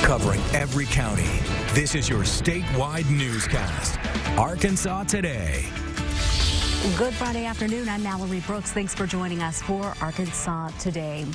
Covering every county, this is your statewide newscast. Arkansas Today. Good Friday afternoon. I'm Mallory Brooks. Thanks for joining us for Arkansas Today.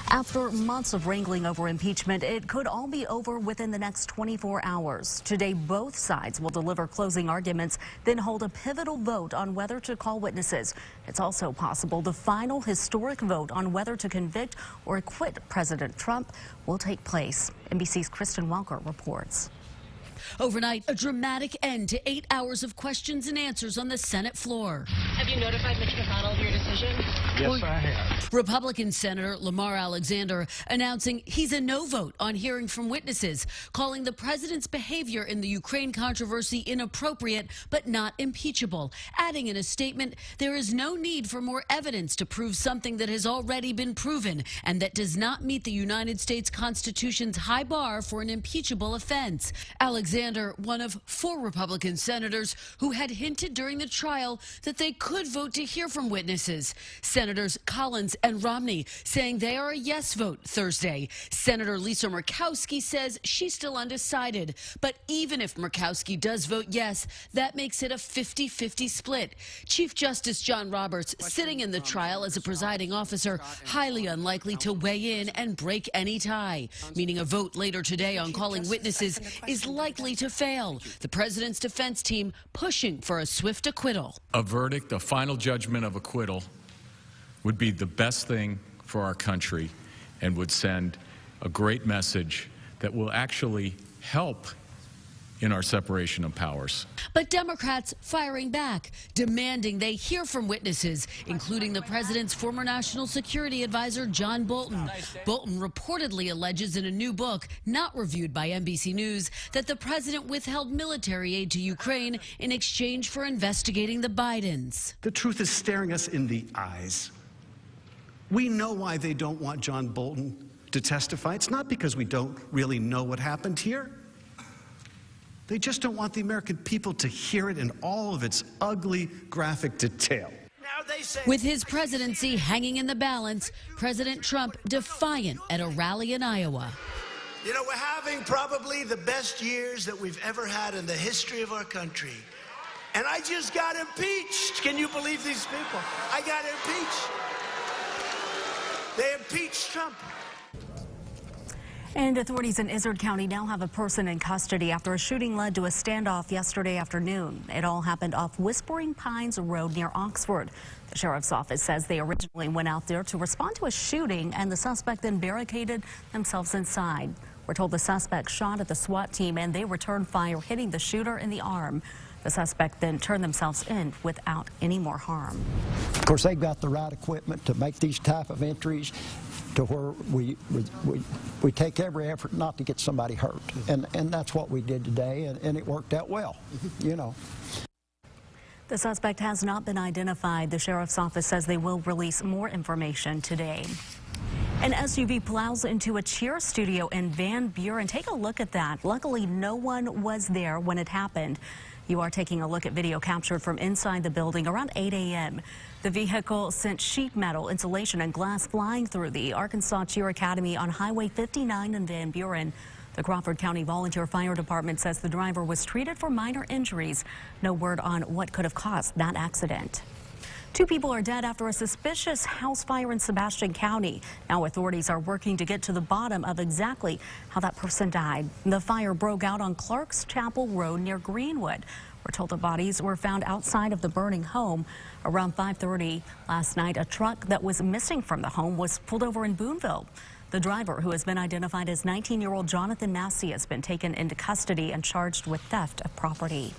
After months of wrangling over impeachment, it could all be over within the next 24 hours. Today, both sides will deliver closing arguments, then hold a pivotal vote on whether to call witnesses. It's also possible the final historic vote on whether to convict or acquit President Trump will take place. NBC's Kristen Welker reports. Overnight, a dramatic end to 8 hours of questions and answers on the Senate floor. Have you notified Mitch McConnell of your decision? Yes, I have. Republican Senator Lamar Alexander announcing he's a no vote on hearing from witnesses, calling the president's behavior in the Ukraine controversy inappropriate but not impeachable, adding in a statement there is no need for more evidence to prove something that has already been proven and that does not meet the United States Constitution's high bar for an impeachable offense. Alexander, one of 4 Republican senators who had hinted during the trial that they could vote to hear from witnesses. Senators Collins and Romney saying they are a yes vote Thursday. Senator Lisa Murkowski says she's still undecided. But even if Murkowski does vote yes, that makes it a 50-50 split. Chief Justice John Roberts, sitting in the trial as a presiding officer, highly unlikely to weigh in and break any tie, meaning a vote later today on calling witnesses is likely to fail. The president's defense team pushing for a swift acquittal. A verdict, a final judgment of acquittal, would be the best thing for our country and would send a great message that will actually help in our separation of powers. But Democrats firing back, demanding they hear from witnesses, including the president's former national security advisor, John Bolton. Bolton reportedly alleges in a new book, not reviewed by NBC News, that the president withheld military aid to Ukraine in exchange for investigating the Bidens. The truth is staring us in the eyes. We know why they don't want John Bolton to testify. It's not because we don't really know what happened here. They just don't want the American people to hear it in all of its ugly, graphic detail. With his presidency hanging in the balance, President Trump defiant at a rally in Iowa. You know, we're having probably the best years that we've ever had in the history of our country. And I just got impeached. Can you believe these people? I got impeached. They impeached Trump. And authorities in Izard County now have a person in custody after a shooting led to a standoff yesterday afternoon. It all happened off Whispering Pines Road near Oxford. The sheriff's office says they originally went out there to respond to a shooting, and the suspect then barricaded themselves inside. We're told the suspect shot at the SWAT team, and they returned fire, hitting the shooter in the arm. The suspect then turned themselves in without any more harm. Of course, they've got the right equipment to make these type of entries to where we take every effort not to get somebody hurt. And that's what we did today, and it worked out well, you know. The suspect has not been identified. The sheriff's office says they will release more information today. An SUV plows into a cheer studio in Van Buren. Take a look at that. Luckily, no one was there when it happened. You are taking a look at video captured from inside the building around 8 a.m. The vehicle sent sheet metal, insulation, and glass flying through the Arkansas Cheer Academy on Highway 59 in Van Buren. The Crawford County Volunteer Fire Department says the driver was treated for minor injuries. No word on what could have caused that accident. 2 people are dead after a suspicious house fire in Sebastian County. Now authorities are working to get to the bottom of exactly how that person died. The fire broke out on Clark's Chapel Road near Greenwood. We're told the bodies were found outside of the burning home. Around 5:30 last night, a truck that was missing from the home was pulled over in Boonville. The driver, who has been identified as 19-year-old Jonathan Massey, has been taken into custody and charged with theft of property.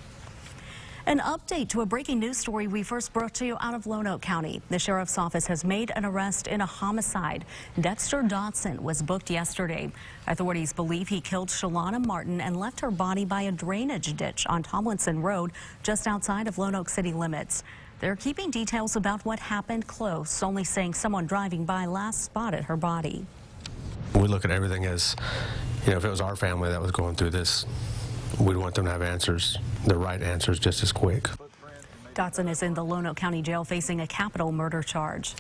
An update to a breaking news story we first brought to you out of Lonoke County. The sheriff's office has made an arrest in a homicide. Dexter Dotson was booked yesterday. Authorities believe he killed Shalana Martin and left her body by a drainage ditch on Tomlinson Road, just outside of Lonoke city limits. They're keeping details about what happened close, only saying someone driving by last spotted her body. We look at everything as, you know, if it was our family that was going through this, we'd want them to have answers, the right answers, just as quick. Dotson is in the Lonoke County Jail facing a capital murder charge.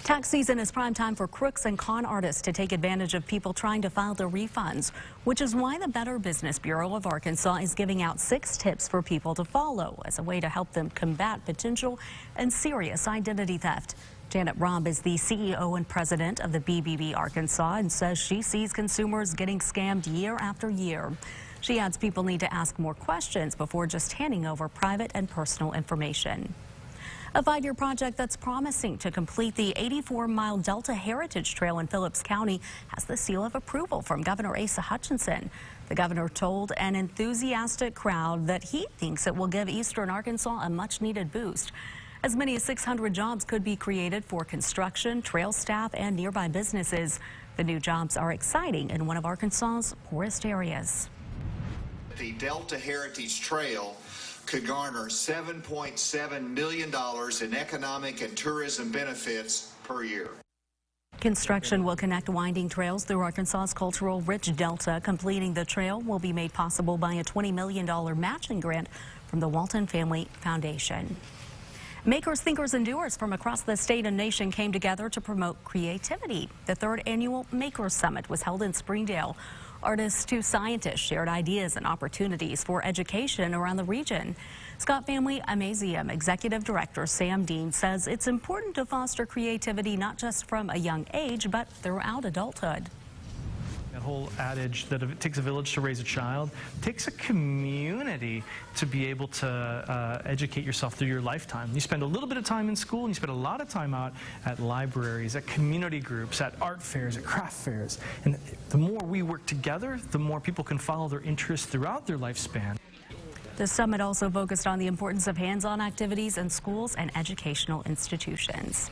Tax season is prime time for crooks and con artists to take advantage of people trying to file their refunds, which is why the Better Business Bureau of Arkansas is giving out 6 tips for people to follow as a way to help them combat potential and serious identity theft. Janet Robb is the CEO and president of the BBB Arkansas and says she sees consumers getting scammed year after year. She adds people need to ask more questions before just handing over private and personal information. A 5-year project that's promising to complete the 84-mile Delta Heritage Trail in Phillips County has the seal of approval from Governor Asa Hutchinson. The governor told an enthusiastic crowd that he thinks it will give eastern Arkansas a much-needed boost. As many as 600 jobs could be created for construction, trail staff, and nearby businesses. The new jobs are exciting in one of Arkansas's poorest areas. The Delta Heritage Trail could garner $7.7 million in economic and tourism benefits per year. Construction will connect winding trails through Arkansas's cultural-rich Delta. Completing the trail will be made possible by a $20 million matching grant from the Walton Family Foundation. Makers, thinkers, and doers from across the state and nation came together to promote creativity. The 3rd annual Makers Summit was held in Springdale. Artists to scientists shared ideas and opportunities for education around the region. Scott Family Amazium Executive Director Sam Dean says it's important to foster creativity not just from a young age, but throughout adulthood. That whole adage that if it takes a village to raise a child, it takes a community to be able to educate yourself through your lifetime. You spend a little bit of time in school, and you spend a lot of time out at libraries, at community groups, at art fairs, at craft fairs. And the more we work together, the more people can follow their interests throughout their lifespan. The summit also focused on the importance of hands-on activities in schools and educational institutions.